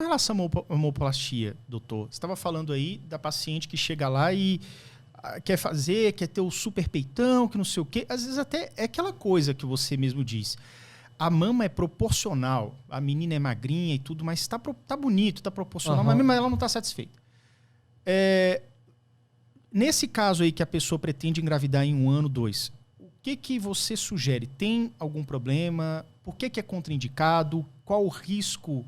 Com relação à mamoplastia, doutor, você estava falando aí da paciente que chega lá e quer fazer, quer ter o super peitão, que não sei o quê. Às vezes até é aquela coisa que você mesmo diz. A mama é proporcional, a menina é magrinha e tudo, mas tá bonito, tá proporcional, mas mesmo ela não está satisfeita. Nesse caso aí que a pessoa pretende engravidar em 1 ano, 2, o que você sugere? Tem algum problema? Por que é contraindicado? Qual o risco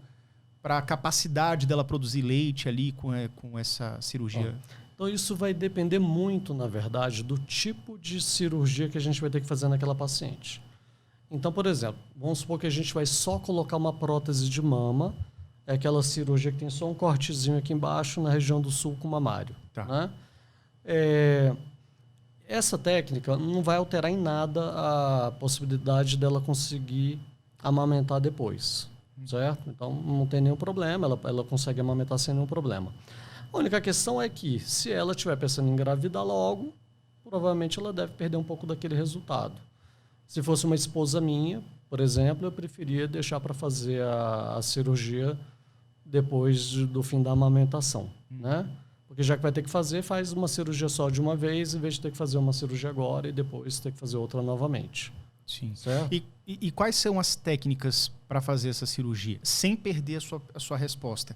para a capacidade dela produzir leite ali com essa cirurgia? Então isso vai depender muito, na verdade, do tipo de cirurgia que a gente vai ter que fazer naquela paciente. Então, por exemplo, vamos supor que a gente vai só colocar uma prótese de mama, é aquela cirurgia que tem só um cortezinho aqui embaixo na região do sulco mamário. Tá. Né? Essa técnica não vai alterar em nada a possibilidade dela conseguir amamentar depois, certo? Então, não tem nenhum problema, ela consegue amamentar sem nenhum problema. A única questão é que, se ela estiver pensando em engravidar logo, provavelmente ela deve perder um pouco daquele resultado. Se fosse uma esposa minha, por exemplo, eu preferia deixar para fazer a cirurgia depois do fim da amamentação, né? Porque já que vai ter que fazer, faz uma cirurgia só de uma vez, em vez de ter que fazer uma cirurgia agora e depois ter que fazer outra novamente. Sim. Certo? E quais são as técnicas para fazer essa cirurgia, sem perder a sua resposta?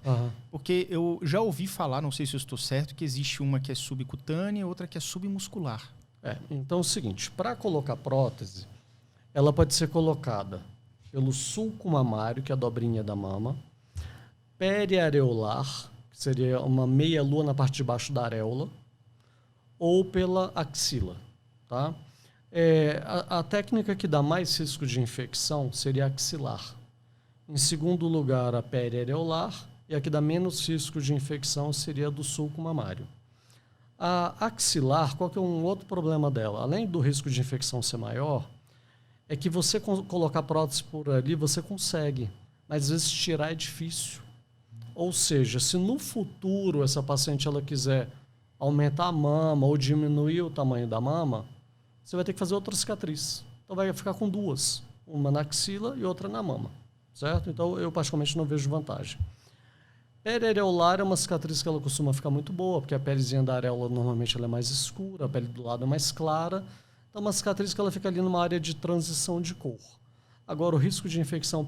Porque eu já ouvi falar, não sei se eu estou certo, que existe uma que é subcutânea e outra que é submuscular. Então é o seguinte, para colocar prótese, ela pode ser colocada pelo sulco mamário, que é a dobrinha da mama, periareolar, que seria uma meia-lua na parte de baixo da areola, ou pela axila, tá? A técnica que dá mais risco de infecção seria a axilar. Em segundo lugar, a periareolar, e a que dá menos risco de infecção seria a do sulco mamário. A axilar, qual que é um outro problema dela? Além do risco de infecção ser maior, é que você colocar prótese por ali, você consegue, mas às vezes tirar é difícil. Ou seja, se no futuro essa paciente ela quiser aumentar a mama ou diminuir o tamanho da mama, você vai ter que fazer outra cicatriz. Então vai ficar com 2, uma na axila e outra na mama, certo? Então eu particularmente não vejo vantagem. Periareolar é uma cicatriz que ela costuma ficar muito boa, porque a pelezinha da areola normalmente ela é mais escura, a pele do lado é mais clara. Então, uma cicatriz que ela fica ali numa área de transição de cor. Agora, o risco de infecção é um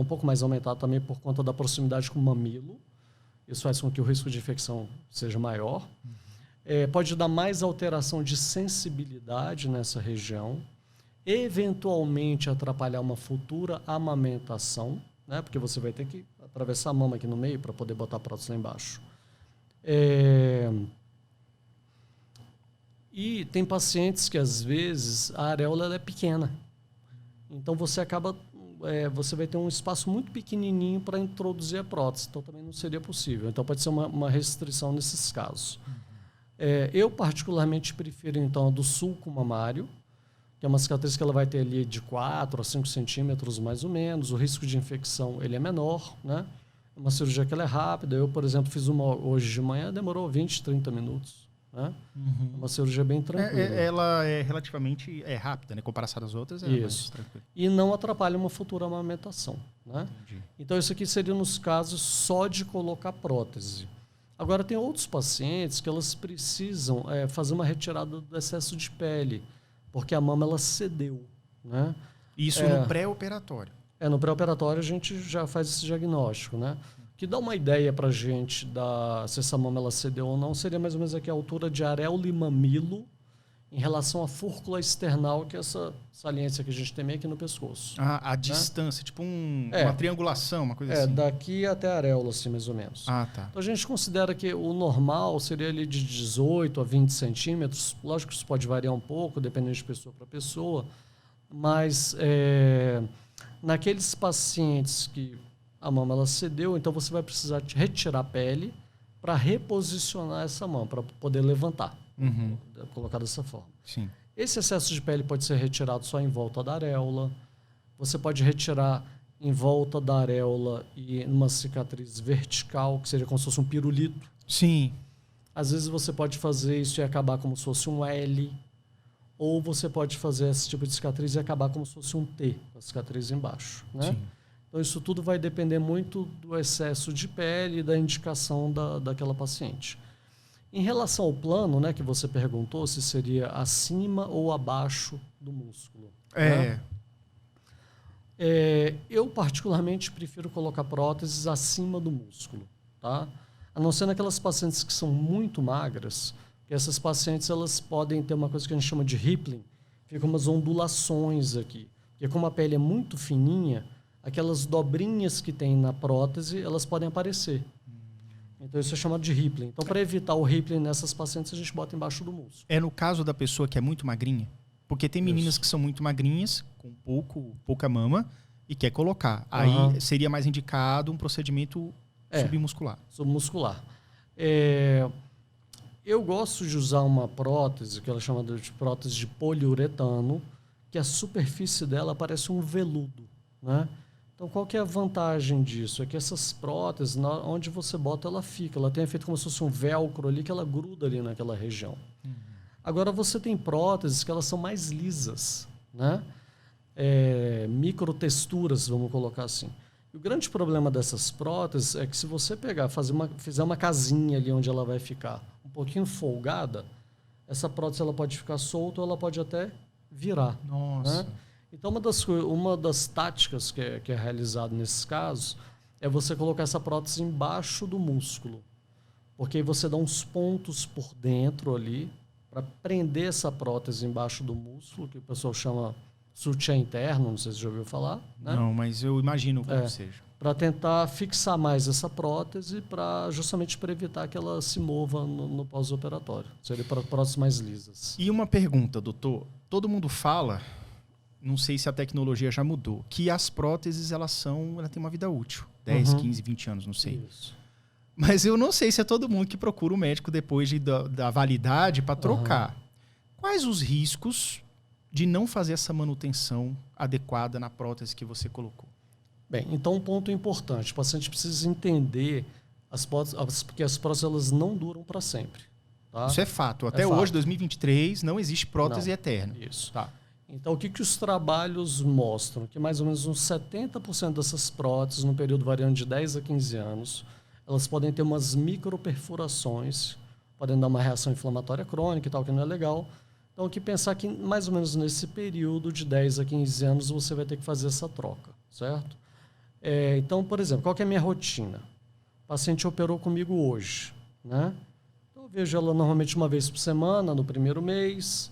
pouco mais aumentado também por conta da proximidade com o mamilo. Isso faz com que o risco de infecção seja maior. Pode dar mais alteração de sensibilidade nessa região. Eventualmente, atrapalhar uma futura amamentação, né? Porque você vai ter que atravessar a mama aqui no meio para poder botar a prótese lá embaixo. E tem pacientes que, às vezes, a areola ela é pequena. Então, você vai ter um espaço muito pequenininho para introduzir a prótese. Então, também não seria possível. Então, pode ser uma restrição nesses casos. Eu, particularmente, prefiro, então, a do sulco mamário, que é uma cicatriz que ela vai ter ali de 4 a 5 centímetros, mais ou menos. O risco de infecção ele é menor, né? É uma cirurgia que ela é rápida. Eu, por exemplo, fiz uma hoje de manhã, demorou 20, 30 minutos. Né? Uma cirurgia bem tranquila. Ela é relativamente rápida, né? Comparação às outras, mais tranquila. E não atrapalha uma futura amamentação. Né? Então, isso aqui seria nos casos só de colocar prótese. Agora, tem outros pacientes que elas precisam fazer uma retirada do excesso de pele, porque a mama ela cedeu. Né? Isso no pré-operatório. No pré-operatório a gente já faz esse diagnóstico, né? Que dá uma ideia para a gente se essa mama ela cedeu ou não, seria mais ou menos aqui a altura de areola e mamilo em relação à fúrcula external, que é essa saliência que a gente tem meio aqui no pescoço. A distância, tipo uma triangulação, uma coisa assim. Daqui até a areola, assim, mais ou menos. Tá. Então a gente considera que o normal seria ali de 18 a 20 centímetros. Lógico que isso pode variar um pouco, dependendo de pessoa para pessoa, mas naqueles pacientes que a mama ela cedeu, então você vai precisar retirar a pele para reposicionar essa mama, para poder levantar. Colocar dessa forma. Sim. Esse excesso de pele pode ser retirado só em volta da areola. Você pode retirar em volta da areola e numa cicatriz vertical, que seria como se fosse um pirulito. Sim. Às vezes você pode fazer isso e acabar como se fosse um L. Ou você pode fazer esse tipo de cicatriz e acabar como se fosse um T, a cicatriz embaixo. Né? Sim. Então, isso tudo vai depender muito do excesso de pele e da indicação daquela paciente. Em relação ao plano, né, que você perguntou se seria acima ou abaixo do músculo. Né? Eu, particularmente, prefiro colocar próteses acima do músculo. Tá? A não ser naquelas pacientes que são muito magras, que essas pacientes elas podem ter uma coisa que a gente chama de rippling, ficam umas ondulações aqui. Porque como a pele é muito fininha, aquelas dobrinhas que tem na prótese, elas podem aparecer. Então, isso é chamado de rippling. Então, para evitar o rippling nessas pacientes, a gente bota embaixo do músculo. É no caso da pessoa que é muito magrinha? Porque tem meninas que são muito magrinhas, com pouca mama, e quer colocar. Aí seria mais indicado um procedimento submuscular. Submuscular. Eu gosto de usar uma prótese, que ela é chamada de prótese de poliuretano, que a superfície dela parece um veludo, né? Então, qual que é a vantagem disso? É que essas próteses, onde você bota, ela fica. Ela tem efeito como se fosse um velcro ali, que ela gruda ali naquela região. Agora, você tem próteses que elas são mais lisas, né? Microtexturas, vamos colocar assim. E o grande problema dessas próteses é que se você fizer uma casinha ali onde ela vai ficar um pouquinho folgada, essa prótese ela pode ficar solta ou ela pode até virar. Nossa. Né? Então, uma das táticas que é realizada nesses casos é você colocar essa prótese embaixo do músculo. Porque aí você dá uns pontos por dentro ali para prender essa prótese embaixo do músculo, que o pessoal chama sutiã interno, não sei se você já ouviu falar. Né? Não, mas eu imagino como seja. Para tentar fixar mais essa prótese, justamente para evitar que ela se mova no pós-operatório. Seria para próteses mais lisas. E uma pergunta, doutor. Todo mundo fala... Não sei se a tecnologia já mudou. Que as próteses, ela tem uma vida útil. 10, 15, 20 anos, não sei. Isso. Mas eu não sei se é todo mundo que procura o médico depois da validade para trocar. Quais os riscos de não fazer essa manutenção adequada na prótese que você colocou? Bem, então um ponto importante. O paciente precisa entender porque as próteses elas não duram para sempre. Tá? Isso é fato. Até hoje, 2023, não existe prótese eterna. Isso. Tá. Então, o que os trabalhos mostram? Que mais ou menos uns 70% dessas próteses, num período variando de 10 a 15 anos, elas podem ter umas microperfurações, podem dar uma reação inflamatória crônica e tal, que não é legal. Então, o que pensar que mais ou menos nesse período de 10 a 15 anos você vai ter que fazer essa troca, certo? Então, por exemplo, qual que é a minha rotina? O paciente operou comigo hoje, né? Então, eu vejo ela normalmente uma vez por semana, no primeiro mês...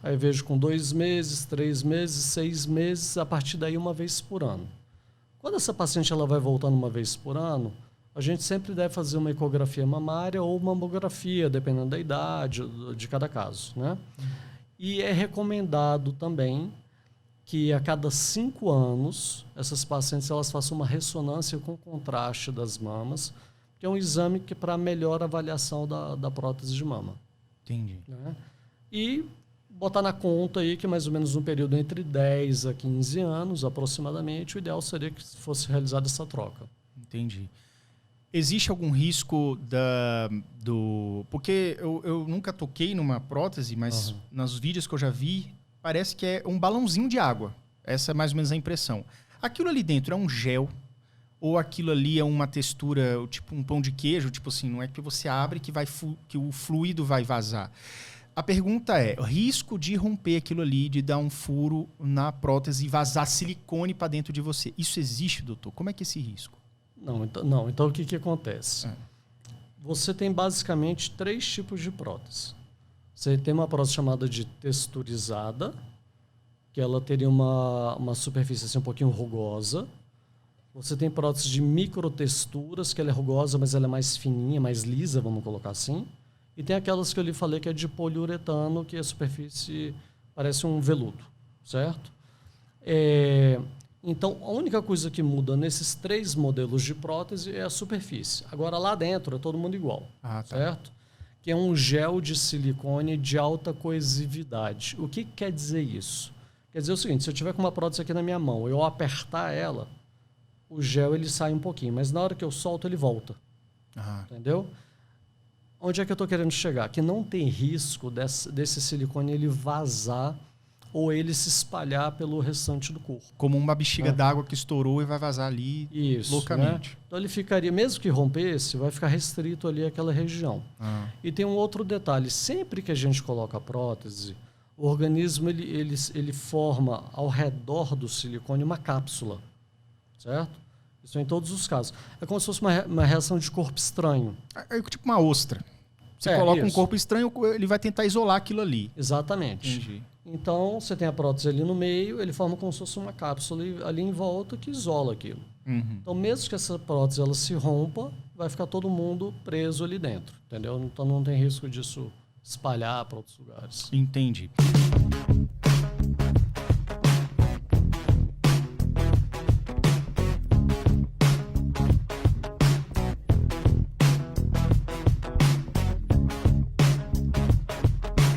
Aí vejo com 2 meses, 3 meses, 6 meses, a partir daí uma vez por ano. Quando essa paciente ela vai voltando uma vez por ano, a gente sempre deve fazer uma ecografia mamária ou uma mamografia, dependendo da idade de cada caso. Né? E é recomendado também que a cada 5 anos, essas pacientes elas façam uma ressonância com contraste das mamas, que é um exame que para melhor avaliação da prótese de mama. Entendi. Né? E botar na conta aí que mais ou menos um período entre 10 a 15 anos, aproximadamente, o ideal seria que fosse realizada essa troca. Entendi. Existe algum risco Porque eu nunca toquei numa prótese, mas nos vídeos que eu já vi, parece que é um balãozinho de água. Essa é mais ou menos a impressão. Aquilo ali dentro é um gel ou aquilo ali é uma textura, tipo um pão de queijo, tipo assim, não é que você abre que o fluido vai vazar. A pergunta é, risco de romper aquilo ali, de dar um furo na prótese e vazar silicone para dentro de você. Isso existe, doutor? Como é que é esse risco? Então o que acontece? Você tem basicamente 3 tipos de prótese. Você tem uma prótese chamada de texturizada, que ela teria uma superfície assim, um pouquinho rugosa. Você tem prótese de microtexturas, que ela é rugosa, mas ela é mais fininha, mais lisa, vamos colocar assim. E tem aquelas que eu lhe falei que é de poliuretano, que a superfície parece um veludo, certo? Então, a única coisa que muda nesses 3 modelos de prótese é a superfície. Agora, lá dentro é todo mundo igual, certo? Que é um gel de silicone de alta coesividade. O que quer dizer isso? Quer dizer o seguinte, se eu tiver com uma prótese aqui na minha mão, eu apertar ela, o gel ele sai um pouquinho, mas na hora que eu solto, ele volta. Entendeu? Onde é que eu estou querendo chegar? Que não tem risco desse silicone ele vazar ou ele se espalhar pelo restante do corpo. Como uma bexiga d'água que estourou e vai vazar ali loucamente. Né? Então ele ficaria, mesmo que rompesse, vai ficar restrito ali àquela região. E tem um outro detalhe, sempre que a gente coloca a prótese, o organismo ele forma ao redor do silicone uma cápsula, certo? Isso em todos os casos. É como se fosse uma reação de corpo estranho. É tipo uma ostra. Você coloca um corpo estranho, ele vai tentar isolar aquilo ali. Exatamente. Entendi. Então, você tem a prótese ali no meio, ele forma como se fosse uma cápsula ali em volta que isola aquilo. Então, mesmo que essa prótese ela se rompa, vai ficar todo mundo preso ali dentro, entendeu? Então, não tem risco disso espalhar para outros lugares. Entendi.